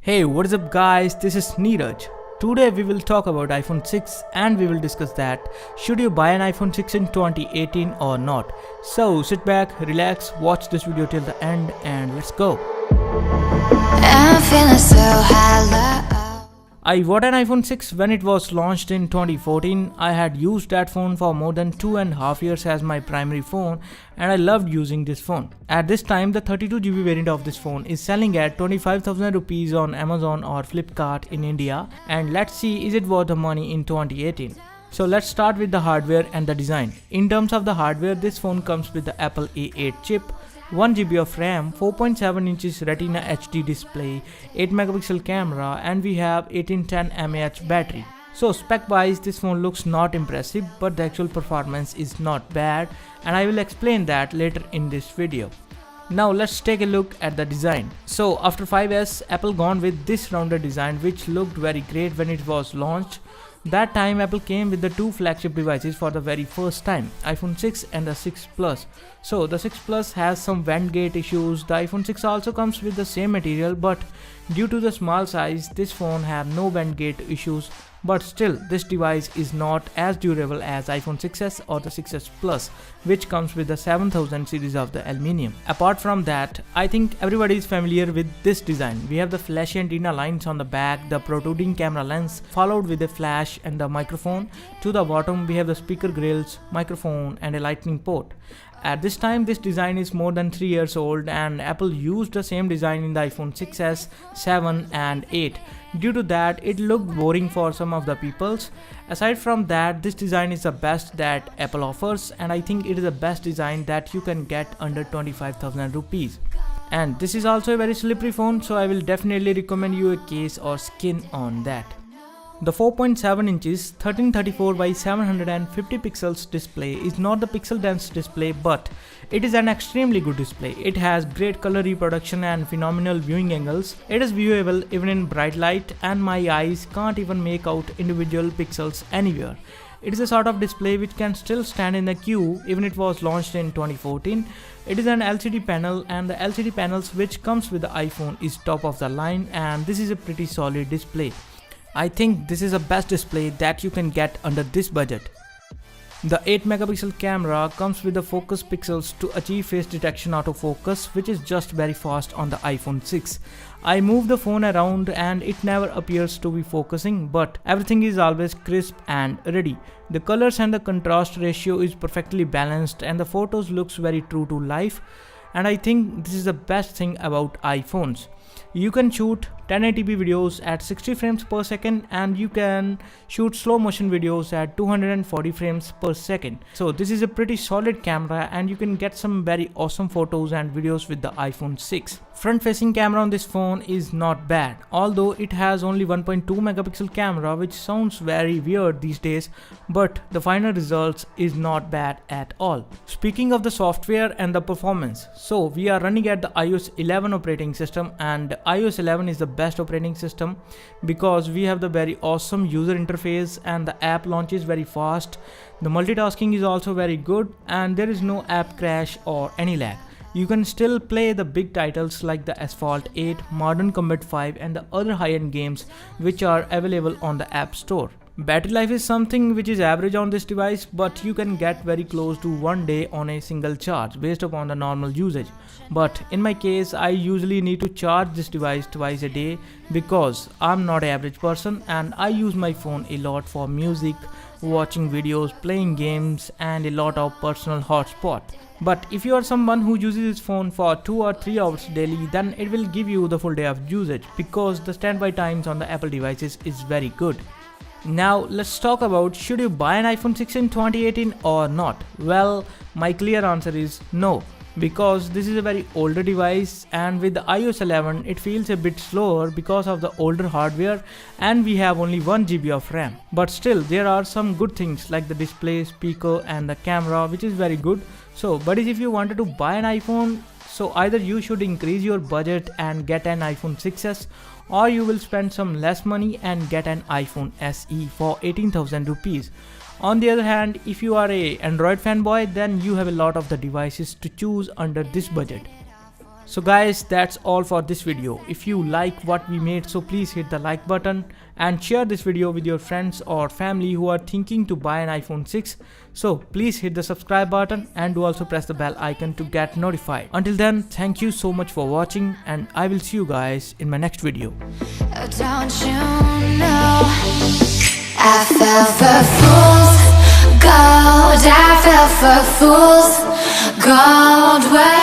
Hey, what is up guys, this is Neeraj. Today we will talk about iPhone 6 and we will discuss that should you buy an iPhone 6 in 2018 or not. So sit back, relax, watch this video till the end and let's go. I'm feeling so high. I bought an iPhone 6 when it was launched in 2014. I had used that phone for more than 2.5 years as my primary phone and I loved using this phone. At this time, the 32GB variant of this phone is selling at 25,000 rupees on Amazon or Flipkart in India, and let's see is it worth the money in 2018. So let's start with the hardware and the design. In terms of the hardware, this phone comes with the Apple A8 chip, 1GB of RAM, 4.7 inches Retina HD display, 8 megapixel camera, and we have 1810 mAh battery. So spec wise this phone looks not impressive, but the actual performance is not bad and I will explain that later in this video. Now let's take a look at the design. So after 5S, Apple gone with this rounded design which looked very great when it was launched. That time Apple came with the two flagship devices for the very first time, iPhone 6 and the 6 Plus. So the 6 Plus has some vent gate issues. The iPhone 6 also comes with the same material, but due to the small size this phone have no vent gate issues. But still, this device is not as durable as iPhone 6s or the 6s Plus, which comes with the 7000 series of the aluminium. Apart from that, I think everybody is familiar with this design. We have the flashy antenna lines on the back, the protruding camera lens, followed with a flash and the microphone. To the bottom, we have the speaker grills, microphone, and a lightning port. At this time, this design is more than 3 years old and Apple used the same design in the iPhone 6s, 7 and 8. Due to that, it looked boring for some of the peoples. Aside from that, this design is the best that Apple offers and I think it is the best design that you can get under 25,000 rupees. And this is also a very slippery phone, so I will definitely recommend you a case or skin on that. The 4.7 inches 1334 by 750 pixels display is not the pixel dense display, but it is an extremely good display. It has great color reproduction and phenomenal viewing angles. It is viewable even in bright light and my eyes can't even make out individual pixels anywhere. It is a sort of display which can still stand in the queue even it was launched in 2014. It is an LCD panel and the LCD panels which comes with the iPhone is top of the line and this is a pretty solid display. I think this is the best display that you can get under this budget. The 8 megapixel camera comes with the focus pixels to achieve face detection autofocus, which is just very fast on the iPhone 6. I move the phone around and it never appears to be focusing, but everything is always crisp and ready. The colors and the contrast ratio is perfectly balanced and the photos looks very true to life. And I think this is the best thing about iPhones. You can shoot 1080p videos at 60 frames per second and you can shoot slow motion videos at 240 frames per second. So this is a pretty solid camera and you can get some very awesome photos and videos with the iPhone 6. Front facing camera on this phone is not bad, although it has only 1.2 megapixel camera, which sounds very weird these days, but the final results is not bad at all. Speaking of the software and the performance, so we are running at the iOS 11 operating system and iOS 11 is the best operating system because we have the very awesome user interface and the app launches very fast. The multitasking is also very good and there is no app crash or any lag. You can still play the big titles like the Asphalt 8, Modern Combat 5 and the other high-end games which are available on the App Store. Battery life is something which is average on this device, but you can get very close to 1 day on a single charge based upon the normal usage. But in my case, I usually need to charge this device twice a day because I'm not an average person and I use my phone a lot for music, watching videos, playing games and a lot of personal hotspot. But if you are someone who uses this phone for 2 or 3 hours daily, then it will give you the full day of usage because the standby times on the Apple devices is very good. Now let's talk about should you buy an iPhone 6 in 2018 or not. Well, my clear answer is no, because this is a very older device and with the iOS 11 it feels a bit slower because of the older hardware and we have only 1GB of RAM. But still there are some good things like the display, speaker and the camera, which is very good. So buddies, if you wanted to buy an iPhone, so either you should increase your budget and get an iPhone 6s or you will spend some less money and get an iPhone SE for 18,000 rupees. On the other hand, if you are a Android fanboy, then you have a lot of the devices to choose under this budget. So guys, that's all for this video. If you like what we made, so please hit the like button and share this video with your friends or family who are thinking to buy an iPhone 6. So please hit the subscribe button and do also press the bell icon to get notified. Until then, thank you so much for watching and I will see you guys in my next video. Don't you know I fell for fools gold, I fell for fools gold.